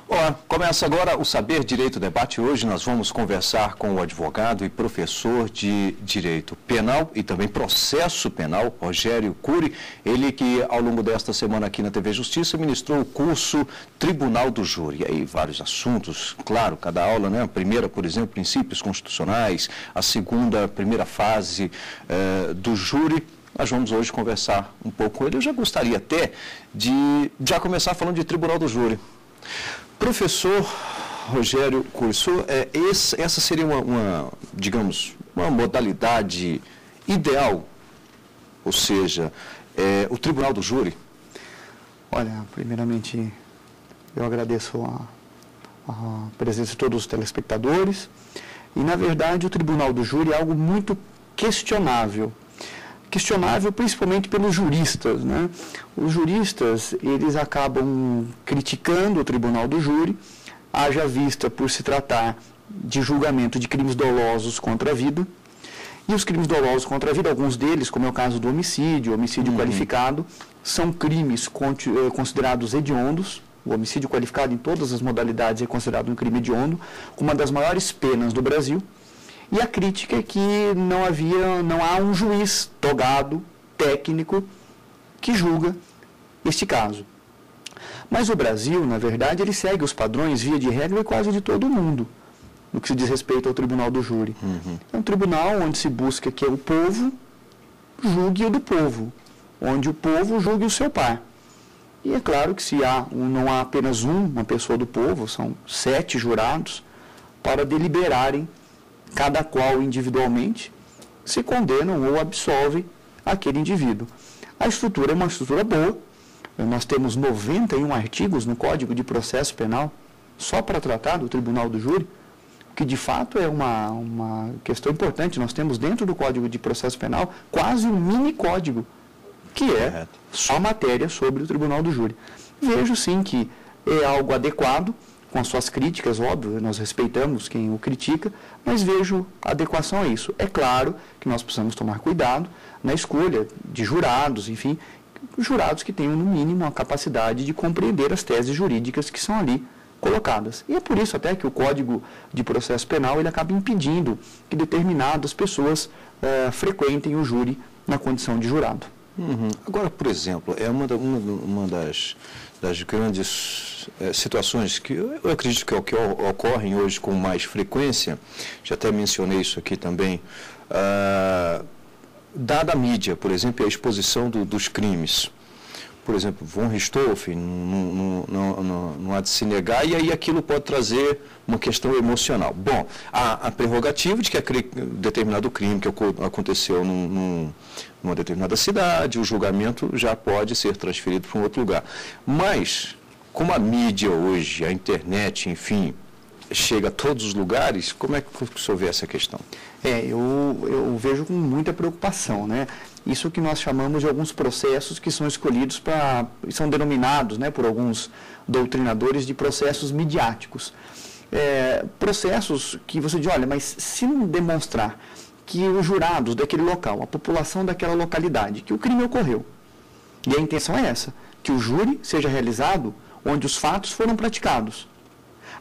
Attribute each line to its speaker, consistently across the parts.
Speaker 1: Olá, começa agora o Saber Direito Debate. Hoje nós vamos conversar com o advogado e professor de Direito Penal e também Processo Penal, Rogério Cury. Ele que, ao longo desta semana aqui na TV Justiça, ministrou o curso Tribunal do Júri. E aí, vários assuntos, claro, cada aula, né? A primeira, por exemplo, princípios constitucionais, a segunda, primeira fase do júri. Nós vamos hoje conversar um pouco com ele. Eu já gostaria até de já começar falando de Tribunal do Júri. Professor Rogério Cury, essa seria digamos, uma modalidade ideal, ou seja, o Tribunal do Júri?
Speaker 2: Olha, primeiramente, eu agradeço a presença de todos os telespectadores e, na verdade, o Tribunal do Júri é algo muito questionável. Questionável principalmente pelos juristas, né? Os juristas, eles acabam criticando o Tribunal do Júri, haja vista por se tratar de julgamento de crimes dolosos contra a vida. E os crimes dolosos contra a vida, alguns deles, como é o caso do homicídio qualificado, são crimes considerados hediondos. O homicídio qualificado em todas as modalidades é considerado um crime hediondo, com uma das maiores penas do Brasil. E a crítica é que não há um juiz togado, técnico, que julga este caso. Mas o Brasil, na verdade, ele segue os padrões, via de regra, quase de todo o mundo, no que se diz respeito ao Tribunal do Júri. É um tribunal onde se busca que o povo julgue o do povo, onde o povo julgue o seu par. E é claro que não há apenas uma pessoa do povo, são 7 jurados, para deliberarem cada qual individualmente se condenam ou absolvem aquele indivíduo. A estrutura é uma estrutura boa. Nós temos 91 artigos no Código de Processo Penal só para tratar do Tribunal do Júri, que de fato é uma questão importante. Nós temos dentro do Código de Processo Penal quase um mini-código, que é só matéria sobre o Tribunal do Júri. Vejo sim que é algo adequado, com as suas críticas, óbvio, nós respeitamos quem o critica, mas vejo adequação a isso. É claro que nós precisamos tomar cuidado na escolha de jurados, enfim, jurados que tenham, no mínimo, a capacidade de compreender as teses jurídicas que são ali colocadas. E é por isso até que o Código de Processo Penal ele acaba impedindo que determinadas pessoas frequentem o júri na condição de jurado.
Speaker 1: Agora, por exemplo, é uma das grandes situações que eu acredito que ocorrem hoje com mais frequência, já até mencionei isso aqui também, dada a mídia, por exemplo, a exposição dos crimes. Por exemplo, von Richthofen, não há de se negar, e aí aquilo pode trazer uma questão emocional. Bom, a prerrogativa de que determinado crime que aconteceu numa determinada cidade, o julgamento já pode ser transferido para um outro lugar. Mas, como a mídia hoje, a internet, enfim, chega a todos os lugares, como é que o senhor vê essa questão?
Speaker 2: Eu vejo com muita preocupação, né? Isso que nós chamamos de alguns processos que são escolhidos são denominados, né, por alguns doutrinadores de processos midiáticos. Processos que você diz, olha, mas se não demonstrar que os jurados daquele local, a população daquela localidade, que o crime ocorreu, e a intenção é essa, que o júri seja realizado onde os fatos foram praticados.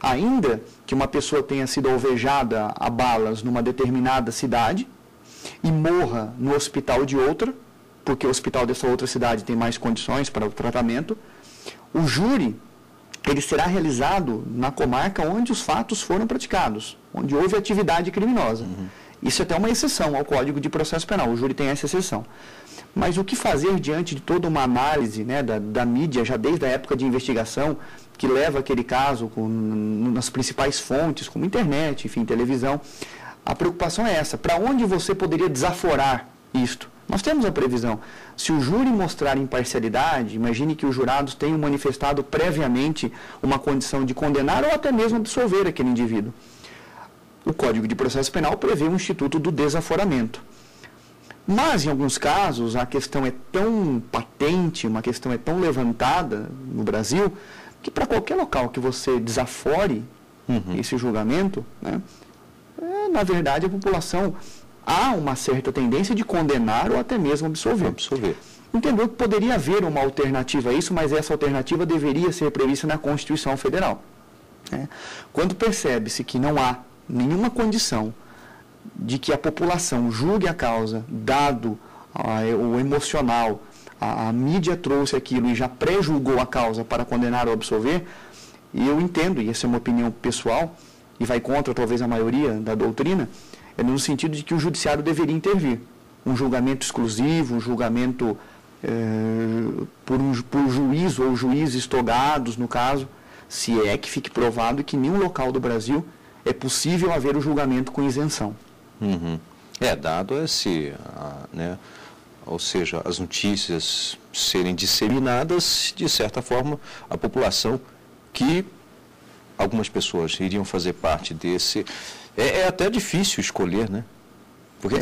Speaker 2: Ainda que uma pessoa tenha sido alvejada a balas numa determinada cidade e morra no hospital de outra, porque o hospital dessa outra cidade tem mais condições para o tratamento, o júri ele será realizado na comarca onde os fatos foram praticados, onde houve atividade criminosa. Isso é até uma exceção ao Código de Processo Penal, o júri tem essa exceção. Mas o que fazer diante de toda uma análise, né, da mídia, já desde a época de investigação, que leva aquele caso nas principais fontes, como internet, enfim, televisão? A preocupação é essa. Para onde você poderia desaforar isto? Nós temos a previsão. Se o júri mostrar imparcialidade, imagine que os jurados tenham manifestado previamente uma condição de condenar ou até mesmo absolver aquele indivíduo. O Código de Processo Penal prevê o instituto do desaforamento. Mas, em alguns casos, a questão é tão patente, uma questão é tão levantada no Brasil, que para qualquer local que você desafore esse julgamento, né, na verdade, a população há uma certa tendência de condenar ou até mesmo absolver. Entendeu que poderia haver uma alternativa a isso, mas essa alternativa deveria ser prevista na Constituição Federal. Quando percebe-se que não há nenhuma condição de que a população julgue a causa, dado o emocional, a mídia trouxe aquilo e já pré-julgou a causa para condenar ou absolver, e eu entendo, e essa é uma opinião pessoal, e vai contra talvez a maioria da doutrina, é no sentido de que o judiciário deveria intervir. Um julgamento exclusivo, um julgamento por juiz ou juízes togados, no caso, se é que fique provado que em nenhum local do Brasil é possível haver o julgamento com isenção.
Speaker 1: Uhum. Dado esse, né, ou seja, as notícias serem disseminadas, de certa forma, a população que algumas pessoas iriam fazer parte desse... É até difícil escolher, né? Porque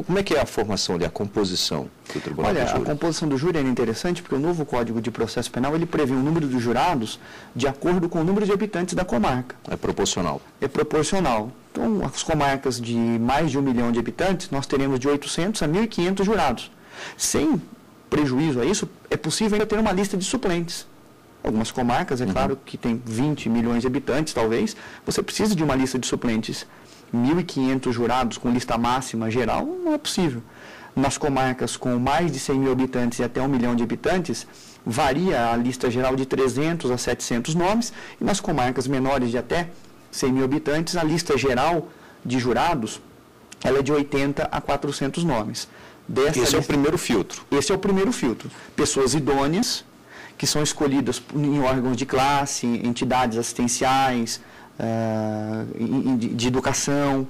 Speaker 1: como é que é a formação ali, a composição do Tribunal do Júri?
Speaker 2: A composição do júri é interessante porque o novo Código de Processo Penal, ele prevê o número de jurados de acordo com o número de habitantes da comarca.
Speaker 1: É proporcional.
Speaker 2: É proporcional. Então, as comarcas de mais de 1 milhão de habitantes, nós teremos de 800 a 1.500 jurados. Sem prejuízo a isso, é possível ainda ter uma lista de suplentes. Algumas comarcas, é claro, que tem 20 milhões de habitantes, talvez, você precisa de uma lista de suplentes. 1.500 jurados com lista máxima geral, não é possível. Nas comarcas com mais de 100 mil habitantes e até 1 milhão de habitantes, varia a lista geral de 300 a 700 nomes, e nas comarcas menores de até 100 mil habitantes, a lista geral de jurados ela é de 80 a 400 nomes.
Speaker 1: Esse é o primeiro filtro.
Speaker 2: Esse é o primeiro filtro. Pessoas idôneas, que são escolhidas em órgãos de classe, entidades assistenciais, de educação,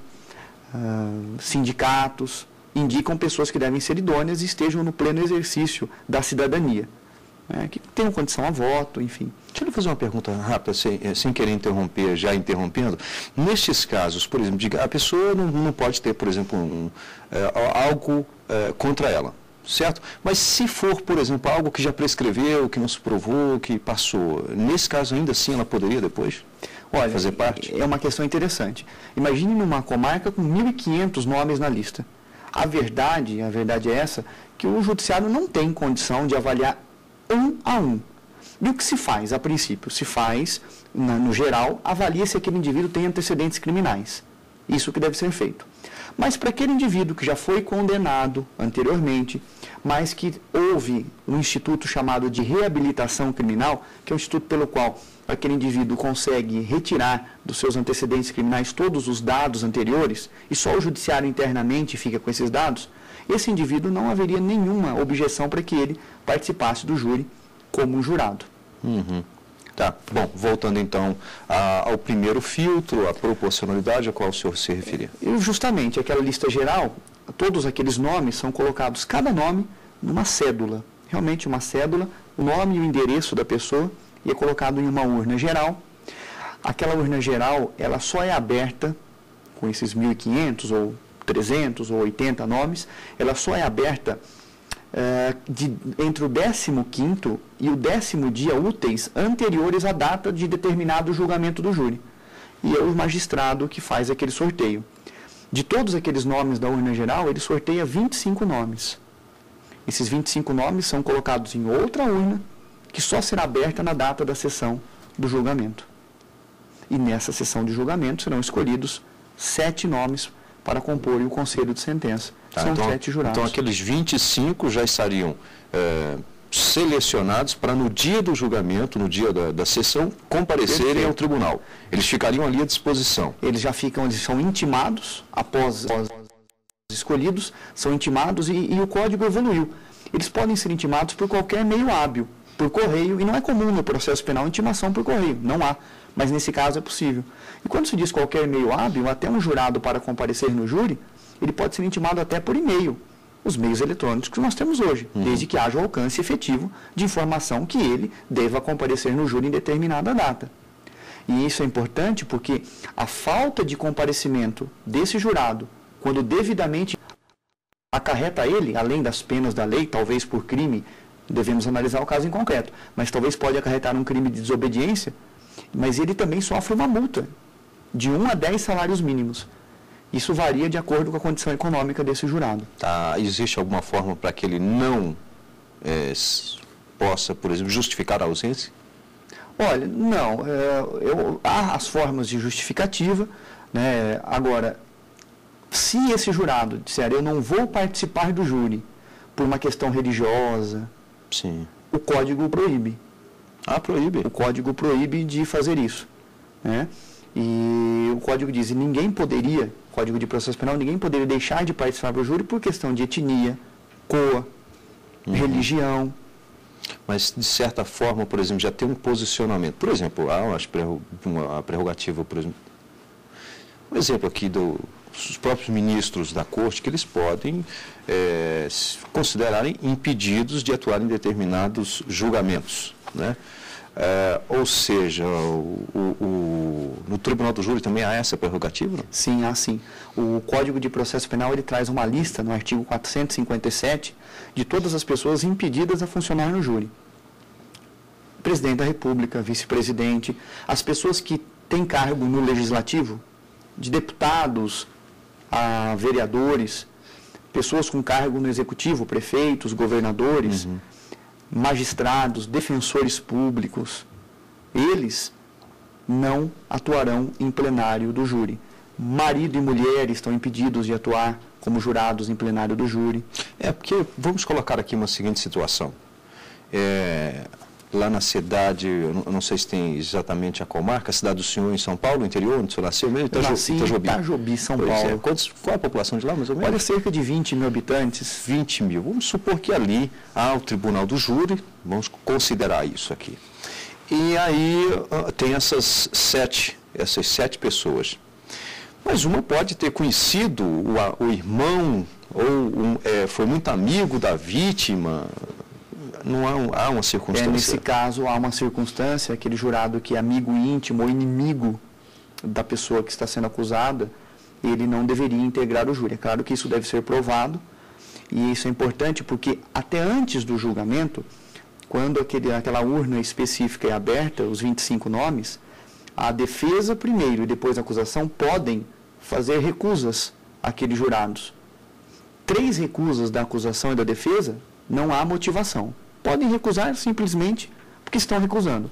Speaker 2: sindicatos, indicam pessoas que devem ser idôneas e estejam no pleno exercício da cidadania, que tenham condição a voto, enfim.
Speaker 1: Deixa eu fazer uma pergunta rápida, sem querer interromper, já interrompendo. Nestes casos, por exemplo, a pessoa não pode ter, por exemplo, algo contra ela, certo? Mas se for, por exemplo, algo que já prescreveu, que não se provou, que passou, nesse caso ainda assim ela poderia depois fazer parte?
Speaker 2: É uma questão interessante. Imagine numa comarca com 1.500 nomes na lista. A verdade é essa, que o judiciário não tem condição de avaliar um a um. E o que se faz, a princípio? Se faz, no geral, avalia se aquele indivíduo tem antecedentes criminais. Isso que deve ser feito. Mas para aquele indivíduo que já foi condenado anteriormente, mas que houve um instituto chamado de reabilitação criminal, que é um instituto pelo qual aquele indivíduo consegue retirar dos seus antecedentes criminais todos os dados anteriores, e só o judiciário internamente fica com esses dados, esse indivíduo não haveria nenhuma objeção para que ele participasse do júri como um jurado.
Speaker 1: Uhum. Tá, bom, voltando então ao primeiro filtro, a proporcionalidade a qual o senhor se referia.
Speaker 2: Justamente, aquela lista geral, todos aqueles nomes são colocados, cada nome, numa cédula. Realmente uma cédula, o nome e o endereço da pessoa, e é colocado em uma urna geral. Aquela urna geral, ela só é aberta, com esses 1.500 ou 300 ou 80 nomes, ela só é aberta entre o 15º e o 10º dia úteis anteriores à data de determinado julgamento do júri. E é o magistrado que faz aquele sorteio. De todos aqueles nomes da urna geral, ele sorteia 25 nomes. Esses 25 nomes são colocados em outra urna, que só será aberta na data da sessão do julgamento. E nessa sessão de julgamento serão escolhidos 7 nomes para compor o conselho de sentença. São
Speaker 1: então,
Speaker 2: 7 jurados.
Speaker 1: Então, aqueles 25 já estariam selecionados para, no dia do julgamento, no dia da sessão, comparecerem ao tribunal. Eles ficariam ali à disposição.
Speaker 2: Eles são intimados, após escolhidos, são intimados e o código evoluiu. Eles podem ser intimados por qualquer meio hábil, por correio, e não é comum no processo penal intimação por correio, não há. Mas nesse caso é possível. E quando se diz qualquer meio hábil, até um jurado para comparecer no júri, ele pode ser intimado até por e-mail, os meios eletrônicos que nós temos hoje, desde que haja o alcance efetivo de informação que ele deva comparecer no júri em determinada data. E isso é importante porque a falta de comparecimento desse jurado, quando devidamente acarreta a ele, além das penas da lei, talvez por crime, devemos analisar o caso em concreto, mas talvez pode acarretar um crime de desobediência, mas ele também sofre uma multa de 1 a 10 salários mínimos. Isso varia de acordo com a condição econômica desse jurado.
Speaker 1: Existe alguma forma para que ele não possa, por exemplo, justificar a ausência?
Speaker 2: Olha, não, há as formas de justificativa, né? Agora, se esse jurado disser eu não vou participar do júri por uma questão religiosa,
Speaker 1: sim,
Speaker 2: o Código proíbe.
Speaker 1: Ah, proíbe?
Speaker 2: O Código proíbe de fazer isso, né? E o Código diz, Código de Processo Penal, ninguém poderia deixar de participar do júri por questão de etnia, cor, religião.
Speaker 1: Mas, de certa forma, por exemplo, já tem um posicionamento. Por exemplo, há uma prerrogativa, por exemplo, um exemplo aqui dos próprios ministros da Corte, que eles podem se considerarem impedidos de atuar em determinados julgamentos, né? Ou seja, no Tribunal do Júri também há essa prerrogativa? Não?
Speaker 2: Sim, há sim. O Código de Processo Penal ele traz uma lista no artigo 457 de todas as pessoas impedidas a funcionar no júri. Presidente da República, vice-presidente, as pessoas que têm cargo no Legislativo, de deputados a vereadores, pessoas com cargo no Executivo, prefeitos, governadores, magistrados, defensores públicos, eles não atuarão em plenário do júri. Marido e mulher estão impedidos de atuar como jurados em plenário do júri.
Speaker 1: Porque vamos colocar aqui uma seguinte situação. Lá na cidade, eu não sei se tem exatamente a comarca, a cidade do senhor em São Paulo, interior, onde o senhor nasceu mesmo?
Speaker 2: Itajobi, São Paulo.
Speaker 1: Qual é a população de lá, mais ou menos?
Speaker 2: Olha, cerca de 20 mil habitantes.
Speaker 1: 20 mil. Vamos supor que ali há o Tribunal do Júri, vamos considerar isso aqui. E aí tem essas sete pessoas. Mas uma pode ter conhecido o irmão, ou foi muito amigo da vítima. Não há uma circunstância?
Speaker 2: Nesse caso, há uma circunstância, aquele jurado que é amigo íntimo ou inimigo da pessoa que está sendo acusada, ele não deveria integrar o júri. É claro que isso deve ser provado, e isso é importante porque até antes do julgamento, quando aquela urna específica é aberta, os 25 nomes, a defesa primeiro e depois a acusação podem fazer recusas àqueles jurados. 3 recusas da acusação e da defesa, não há motivação. Podem recusar simplesmente porque estão recusando.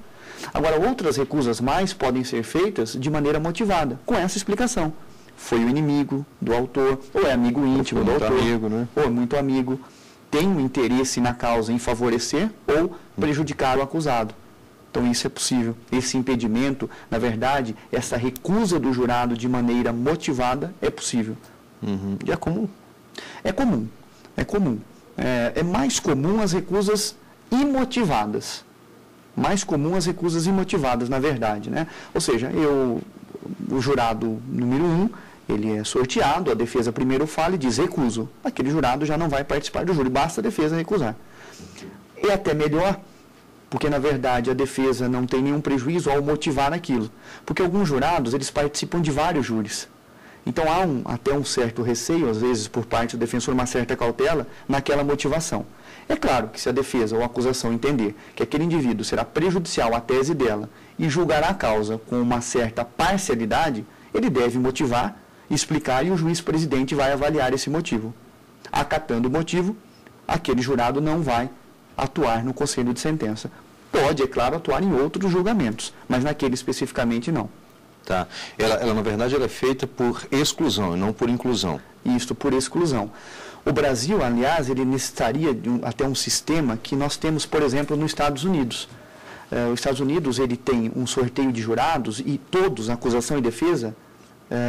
Speaker 2: Agora, outras recusas mais podem ser feitas de maneira motivada, com essa explicação. Foi o inimigo do autor, ou é amigo íntimo do autor,
Speaker 1: amigo, né?
Speaker 2: ou é muito amigo, tem um interesse na causa em favorecer ou prejudicar o acusado. Então, isso é possível. Esse impedimento, na verdade, essa recusa do jurado de maneira motivada é possível.
Speaker 1: E é comum?
Speaker 2: É comum. É mais comum as recusas imotivadas. Mais comum as recusas imotivadas, na verdade, né? Ou seja, o jurado número 1, ele é sorteado, a defesa primeiro fala e diz recuso. Aquele jurado já não vai participar do júri, basta a defesa recusar. É até melhor, porque na verdade a defesa não tem nenhum prejuízo ao motivar aquilo. Porque alguns jurados, eles participam de vários júris. Então há até um certo receio, às vezes, por parte do defensor, uma certa cautela naquela motivação. É claro que se a defesa ou a acusação entender que aquele indivíduo será prejudicial à tese dela e julgará a causa com uma certa parcialidade, ele deve motivar, explicar e o juiz presidente vai avaliar esse motivo. Acatando o motivo, aquele jurado não vai atuar no conselho de sentença. Pode, é claro, atuar em outros julgamentos, mas naquele especificamente não.
Speaker 1: Tá. Ela, na verdade, ela é feita por exclusão e não por inclusão.
Speaker 2: Isto, por exclusão. O Brasil, aliás, ele necessitaria de até um sistema que nós temos, por exemplo, nos Estados Unidos. Os Estados Unidos, ele tem um sorteio de jurados e todos, acusação e defesa,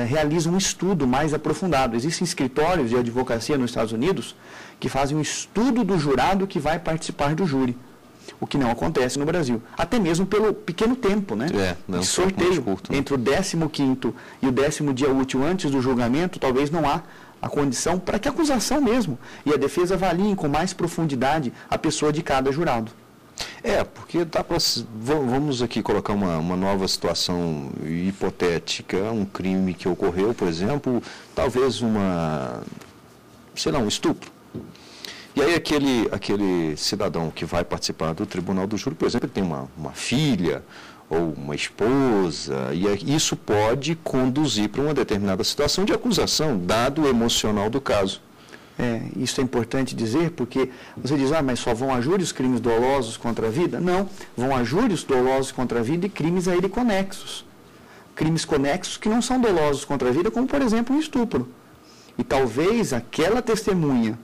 Speaker 2: realizam um estudo mais aprofundado. Existem escritórios de advocacia nos Estados Unidos que fazem um estudo do jurado que vai participar do júri. O que não acontece no Brasil. Até mesmo pelo pequeno tempo, né?
Speaker 1: Não,
Speaker 2: sorteio
Speaker 1: curto, né?
Speaker 2: entre o 15º e o 10º dia útil antes do julgamento, talvez não há a condição para que a acusação mesmo e a defesa avaliem com mais profundidade a pessoa de cada jurado.
Speaker 1: Porque dá para... Vamos aqui colocar uma nova situação hipotética, um crime que ocorreu, por exemplo, talvez um estupro. E aí aquele cidadão que vai participar do Tribunal do Júri, por exemplo, ele tem uma filha ou uma esposa, e isso pode conduzir para uma determinada situação de acusação, dado o emocional do caso.
Speaker 2: isso é importante dizer, porque você diz, mas só vão a júri os crimes dolosos contra a vida? Não, vão a júri os dolosos contra a vida e crimes a ele conexos. Crimes conexos que não são dolosos contra a vida, como, por exemplo, um estupro. E talvez aquela testemunha,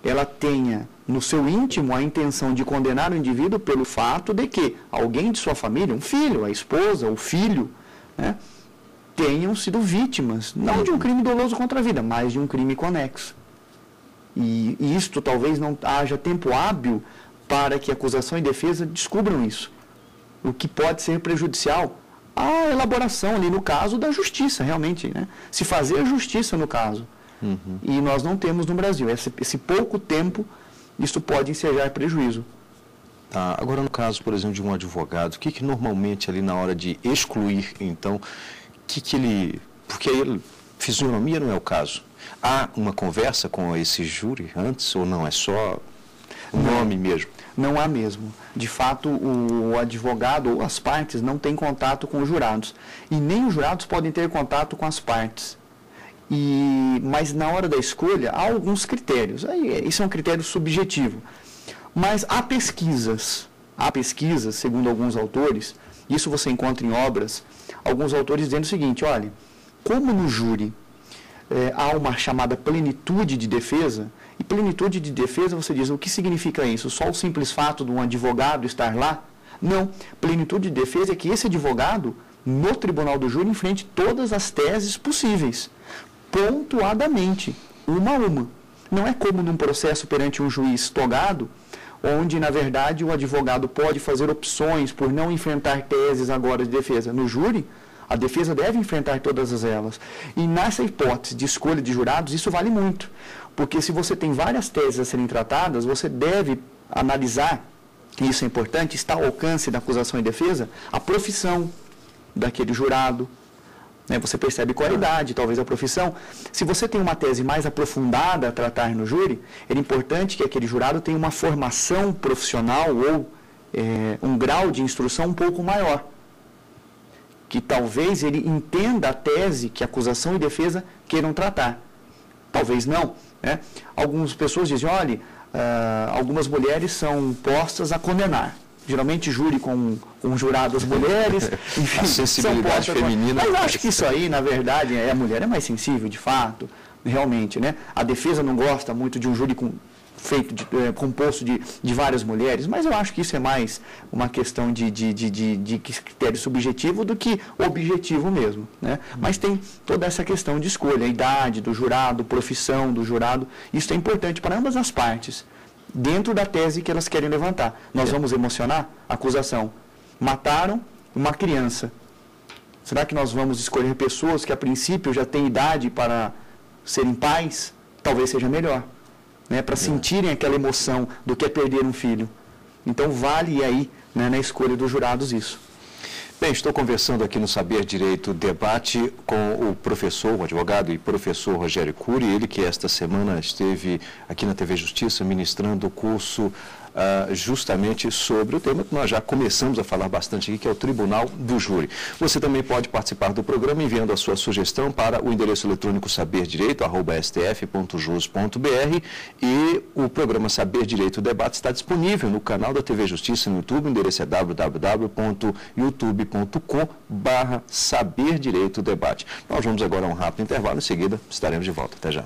Speaker 2: ela tenha no seu íntimo a intenção de condenar o indivíduo pelo fato de que alguém de sua família, um filho, a esposa, o filho, né, tenham sido vítimas, não de um crime doloso contra a vida, mas de um crime conexo. E isto talvez não haja tempo hábil para que acusação e defesa descubram isso, o que pode ser prejudicial à elaboração ali no caso da justiça, realmente, né? Se fazer justiça no caso. E nós não temos no Brasil. Esse pouco tempo, isso pode ensejar prejuízo.
Speaker 1: Tá. Agora, no caso, por exemplo, de um advogado, o que normalmente ali na hora de excluir, então, porque aí fisionomia não é o caso. Há uma conversa com esse júri antes ou não? É só o nome mesmo?
Speaker 2: Não há mesmo. De fato, o advogado ou as partes não têm contato com os jurados. E nem os jurados podem ter contato com as partes. Mas na hora da escolha, há alguns critérios. Isso é um critério subjetivo. Mas há pesquisas, segundo alguns autores, isso você encontra em obras, alguns autores dizendo o seguinte, olha, como no júri há uma chamada plenitude de defesa, e plenitude de defesa, você diz, o que significa isso? Só o simples fato de um advogado estar lá? Não, plenitude de defesa é que esse advogado, no tribunal do júri, enfrente todas as teses possíveis, pontuadamente, uma a uma. Não é como num processo perante um juiz togado, onde, na verdade, o advogado pode fazer opções por não enfrentar teses agora de defesa. No júri, a defesa deve enfrentar todas elas. E nessa hipótese de escolha de jurados, isso vale muito. Porque se você tem várias teses a serem tratadas, você deve analisar, e isso é importante, está ao alcance da acusação e defesa, a profissão daquele jurado. Você percebe qual é a idade, talvez a profissão. Se você tem uma tese mais aprofundada a tratar no júri, é importante que aquele jurado tenha uma formação profissional ou um grau de instrução um pouco maior. Que talvez ele entenda a tese que acusação e defesa queiram tratar. Talvez não. Né? Algumas pessoas dizem, olha, algumas mulheres são postas a condenar. Geralmente júri com juradas mulheres, enfim,
Speaker 1: a sensibilidade feminina.
Speaker 2: Mas eu acho que isso aí, na verdade, a mulher é mais sensível, de fato, realmente, né? A defesa não gosta muito de um júri composto de várias mulheres, mas eu acho que isso é mais uma questão de critério subjetivo do que objetivo mesmo, né? Mas tem toda essa questão de escolha, a idade do jurado, profissão do jurado, isso é importante para ambas as partes. Dentro da tese que elas querem levantar. Nós vamos emocionar a acusação. Mataram uma criança. Será que nós vamos escolher pessoas que a princípio já têm idade para serem pais? Talvez seja melhor. Né? Para sentirem aquela emoção do que é perder um filho. Então vale aí, né, na escolha dos jurados isso.
Speaker 1: Bem, estou conversando aqui no Saber Direito Debate com o professor, o advogado e professor Rogério Cury, ele que esta semana esteve aqui na TV Justiça ministrando o curso justamente sobre o tema que nós já começamos a falar bastante aqui, que é o Tribunal do Júri. Você também pode participar do programa enviando a sua sugestão para o endereço eletrônico saberdireito@stf.jus.br e o programa Saber Direito Debate está disponível no canal da TV Justiça no YouTube, o endereço é www.youtube.com/saberdireitodebate. Nós vamos agora a um rápido intervalo, em seguida estaremos de volta. Até já.